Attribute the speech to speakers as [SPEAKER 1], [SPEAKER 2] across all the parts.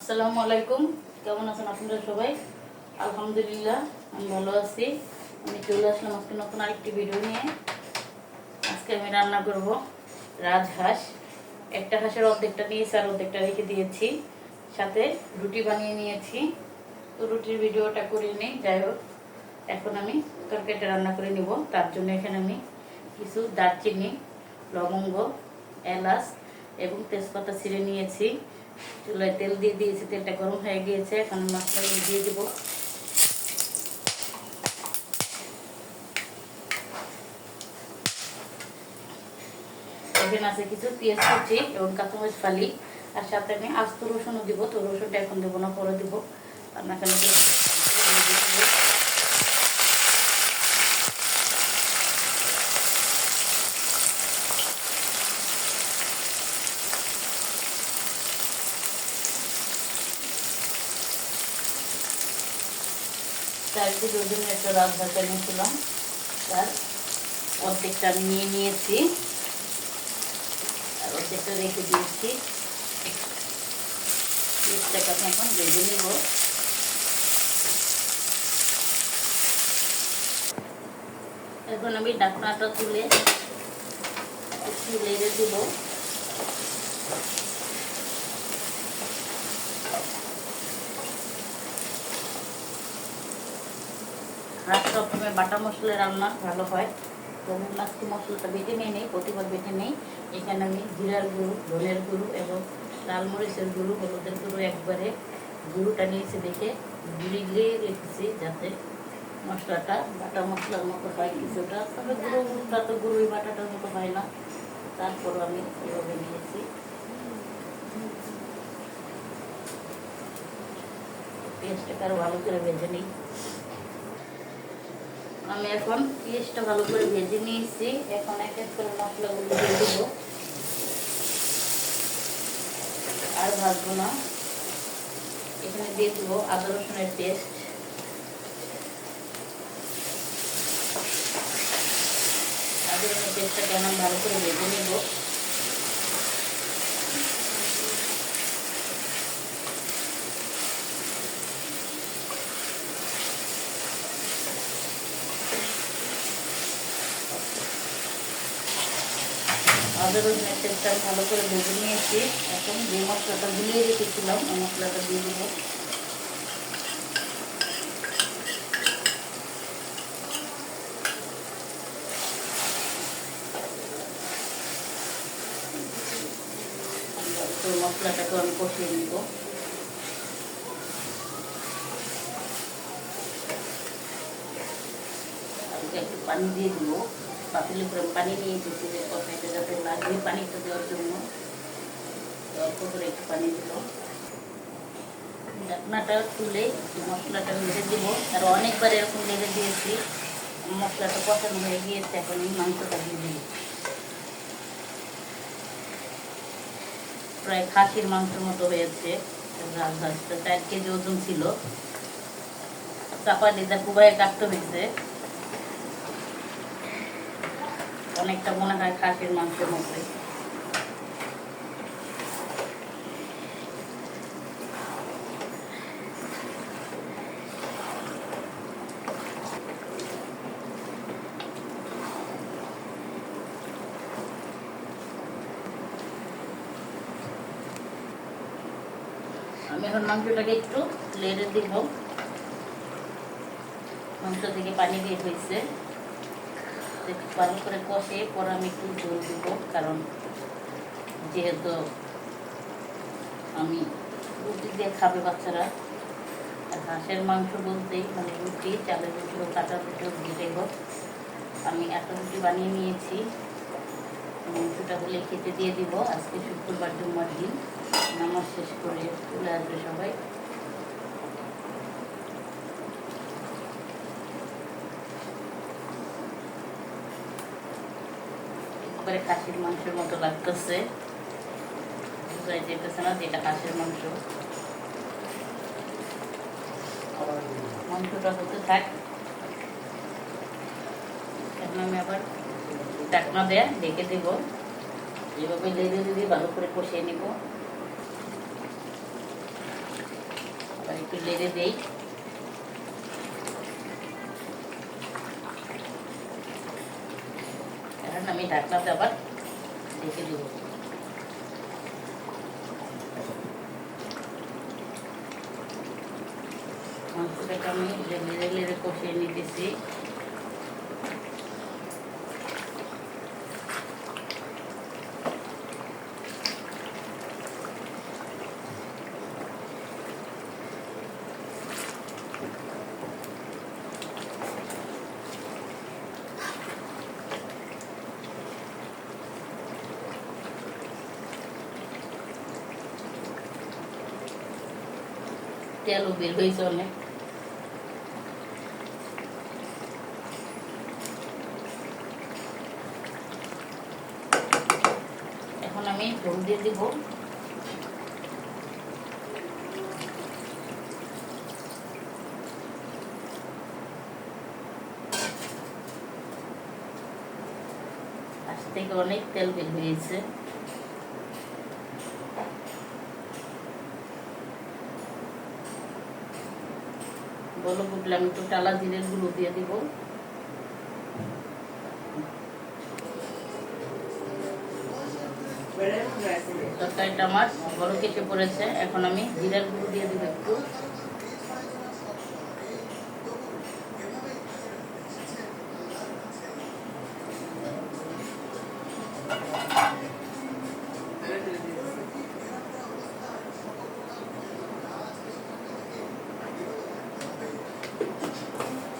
[SPEAKER 1] আসসালামু আলাইকুম। কেমন আছেন আপনারা সবাই? আলহামদুলিল্লাহ আমি ভালো আছি। আমি চলে আসলাম আজকে নতুন আরেকটি ভিডিও নিয়ে। আজকে আমি রান্না করব রাজহাঁস। একটা হাঁসের অর্ধেকটা নিয়েছি আর অর্ধেকটা রেখে দিয়েছি, সাথে রুটি বানিয়ে নিয়েছি। তো রুটির ভিডিওটা করে নিই। যাই হোক, এখন আমি তরকারিটা রান্না করে নিব। তার জন্য এখানে আমি কিছু দারচিনি, লবঙ্গ, এলাচ এবং তেজপাতা ছিঁড়ে নিয়েছি। চুলায় তেল দিয়ে দিয়েছি, তেলটা গরম হয়ে গিয়েছে। এখন মশলাগুলো দিয়ে দেব। এখানে আছে কিছু পেঁয়াজ কুচি এবং কাঁচামরিচ ফালি, আর সাথে আমি আস্ত রসুনও দিব। তো রসুনটা এখন দেবো না, পরে দেবো। রান্নাখানে চারিদিকে ওই জন্য একটা রাজহাঁস নিয়েছিলাম, তার অর্ধেকটা আমি নিয়ে নিয়েছি আর অর্ধেকটা রেখে দিয়েছি। পেঁয়াজটাকে আমি এখন ভেজে নিব। এখন আমি ঢাকনাটা তুলে একটু নেড়ে দিব। হাঁস সবসময় বাটা মশলা রান্না ভালো হয়। তো আমি আজকে মশলাটা বেটে নিয়ে নেই, প্রতিবার বেটে নেই। এখানে আমি জিরার গুঁড়ো, ধনের গুঁড়ো এবং লাল মরিচের গুঁড়ো, হলুদের গুঁড়ো একবারে গুঁড়োটা নিয়েছি দেখে গুঁড়িয়ে রেখেছি, যাতে মশলাটা বাটা মশলার মতো হয় কিছুটা। তবে গুঁড়োটা তো গুঁড়োই বাটাটার মতো হয় না, তারপরও আমি এভাবে নিয়েছি। পেঁয়াজটাকে আরও ভালো করে ভেজে নিই। আমি এখন পেঁয়াজটা ভালো করে ভেজে নিয়েছি। এখন এক এক করে মশলাগুলো দিয়ে দেবো, আর ভাজবো না। এখানে দিয়ে দেবো আদা রসুনের পেস্ট, আদা রসুনের পেস্টটাকে আমি ভালো করে ভেজে নেব। আদা রসুনের পেস্টটা আমি ভালো করে ভেজে নিয়েছি। এখন যে মশলাটা গুলিয়ে রেখেছিলাম ওই মশলাটা দিয়ে দেবো। তো মশলাটাকে আমি কষিয়ে নিব। একটু পানি দিয়ে দিব। পাতিলে করে পানি নিয়ে এসেছি যে কষাইতে যাতে লাগবে, পানিটা দেওয়ার জন্য অল্প করে একটু পানি দিব। ঢাকনাটা তুলে মশলাটা নেড়ে দিব। আর অনেকবার এরকম নেড়ে দিয়েছি, মশলাটা কষানো হয়ে গিয়েছে। এখন এই মাংসটা দিয়ে দিই। প্রায় খাসির মাংসের মতো হয়েছে। রাজহাঁসটা 4 কেজি ওজন ছিল। চাপা দিতে কুবাইয়ে কাটতে হয়েছে। অনেকটা মনে হয় খাসির মাংসের মতোই। আমি এখন মাংসটাকে একটু লেড়ে দিব। মাংস থেকে পানি বের হয়েছে, ভালো করে কষে পরে আমি একটু ঝোল দিব। কারণ যেহেতু আমি রুটি দিয়ে খাবে বাচ্চারা, আর হাঁসের মাংস বলতেই মানে রুটি, চালের রুটি হোক, কাঁচা রুটি হোক, যেটাই হোক। আমি একটা রুটি বানিয়ে নিয়েছি। মাংসটা হলে খেতে দিয়ে দিব। আজকে শুক্রবার, জুম্মার দিন, নামাজ শেষ করে চলে আসবে সবাই। একবারে খাসির মাংসের মতো লাগতেছে, বোঝাই যেতেছে না যে এটা খাসির মাংস। মাংসটা হতে থাক। এখন আমি আবার ঢাকনা দেয়া ঢেকে দেব। এভাবে লেড়ে দিয়ে ভালো করে কষিয়ে নিব। একটু লেড়ে দেই। এখন আমি ঢাকনাতে আবার ঢেকে দেব। মাংসটাকে আমি লেড়ে লেড়ে কষিয়ে নিতেছি। তেলও বের হয়েছে অনেক। এখন আমি ঝোল দিয়ে দিব। আজ থেকে অনেক তেল বের হয়েছে। বলো বুঝলে আমি একটু টালা জিরের গুঁড়ো দিয়ে দিব। তরকারিটা আমার বড় কেটে পড়েছে। এখন আমি জিরার গুঁড়ো দিয়ে দিব একটু।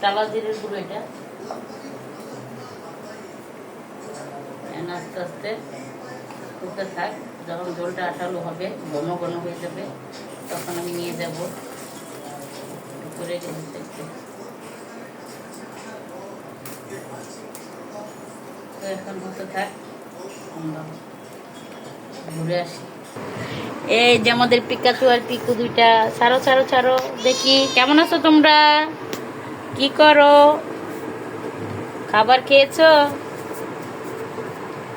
[SPEAKER 1] টালা জিরের গুঁড়ো এটা আস্তে আস্তে ফুটতে থাক। যখন ঝোলটা আঠালো হবে, ঘন ঘন হয়ে যাবে, তখন আমি নিয়ে যাব করে তো এখন হতে থাক, আমরা ঘুরে আসি। এই যে আমাদের পিকাচু আর পিকু দুইটা। ছাড়ো ছাড়ো ছাড়ো, দেখি কেমন আছো তোমরা, কি করো, খাবার খেয়েছো?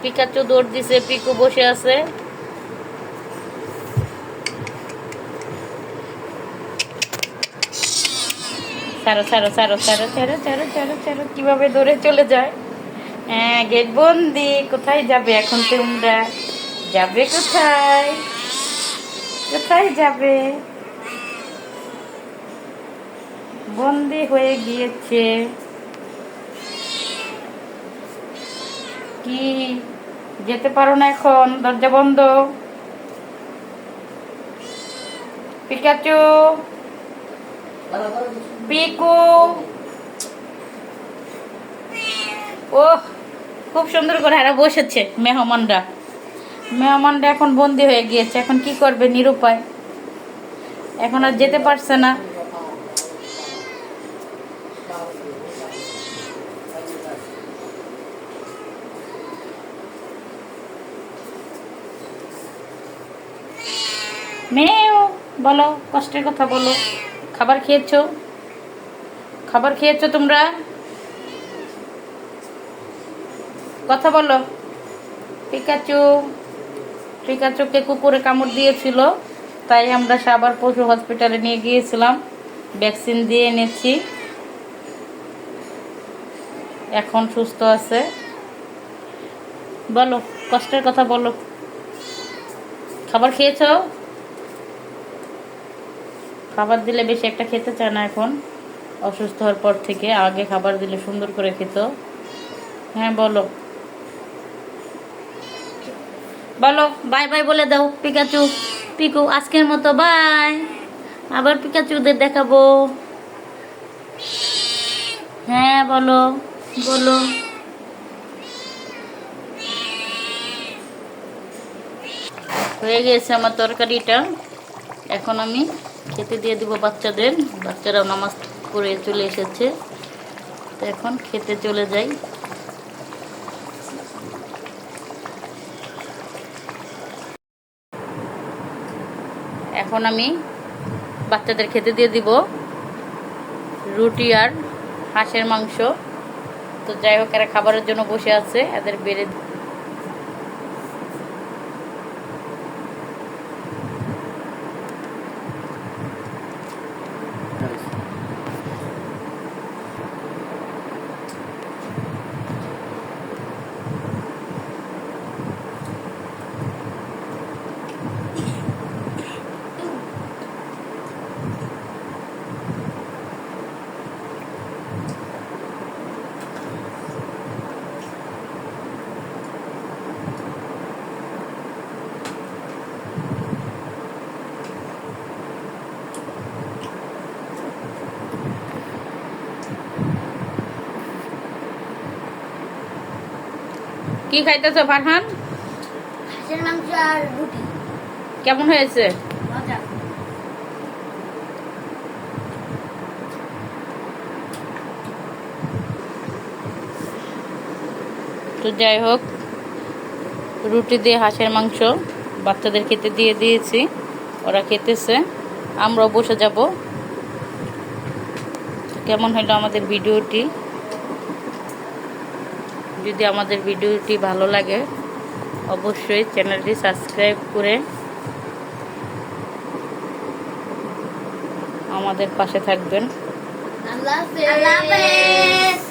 [SPEAKER 1] পিকাচু দৌড় দিছে, পিকু বসে আছে। ছাড়ো ছাড়ো ছাড়ো ছাড়ো ছাড়ো ছাড়ো ছাড়ো ছাড়ো, কিভাবে দৌড়ে চলে যায়। হ্যাঁ, গেট বন্দি। কোথায় যাবে এখন তোমরা? যাবে কোথায়? কোথায় যাবে? বন্দি হয়ে গিয়েছে। কি যেতে পারো না এখন? দরজা বন্ধ। পিকাচু, পিকু, ও খুব সুন্দর করে হারা বসেছে। মেহমানরা এখন বন্দি হয়ে গিয়েছে। এখন কি করবে? নিরুপায়, এখন আর যেতে পারছে না। মেয়েও বলো, কষ্টের কথা বলো। খাবার খেয়েছো? খাবার খেয়েছো তোমরা? কথা বলো। পিকাচুকে কুকুরে কামড় দিয়েছিল, তাই আমরা সাভার পশু হসপিটালে নিয়ে গিয়েছিলাম, ভ্যাকসিন দিয়ে এনেছি, এখন সুস্থ আছে। বলো, কষ্টের কথা বলো। খাবার খেয়েছো? খাবার দিলে বেশি একটা খেতে চায় না এখন, অসুস্থ হওয়ার পর থেকে। আগে খাবার দিলে সুন্দর করে খেত। হ্যাঁ বলো, বলো বাই বাই বলে দাও। পিকাচু, পিকু, আজকের মতো বাই। আবার পিকাচুদের দেখাবো। হ্যাঁ বলো, বলো। হয়ে গেছে আমার তরকারিটা। এখন আমি খেতে দিয়ে দিব বাচ্চাদের। বাচ্চারা নামাজ পড়ে চলে এসেছে, তো এখন খেতে চলে যাই। এখন আমি বাচ্চাদের খেতে দিয়ে দিব রুটি আর হাঁসের মাংস। তো যাই হোক, এরা খাবারের জন্য বসে আছে, এদের বেড়ে কি খাইতেছো ফারহান?
[SPEAKER 2] হাঁসের মাংস আর রুটি।
[SPEAKER 1] কেমন হয়েছে?
[SPEAKER 2] মজা।
[SPEAKER 1] তো যাই হোক, রুটি দিয়ে হাঁসের মাংস বাচ্চাদের খেতে দিয়ে দিয়েছি, ওরা খেতেছে, আমরাও বসে যাব। কেমন হলো আমাদের ভিডিওটি? যদি আমাদের ভিডিওটি ভালো লাগে অবশ্যই চ্যানেলটি সাবস্ক্রাইব করে আমাদের পাশে থাকবেন।
[SPEAKER 2] আল্লাহ হাফেজ।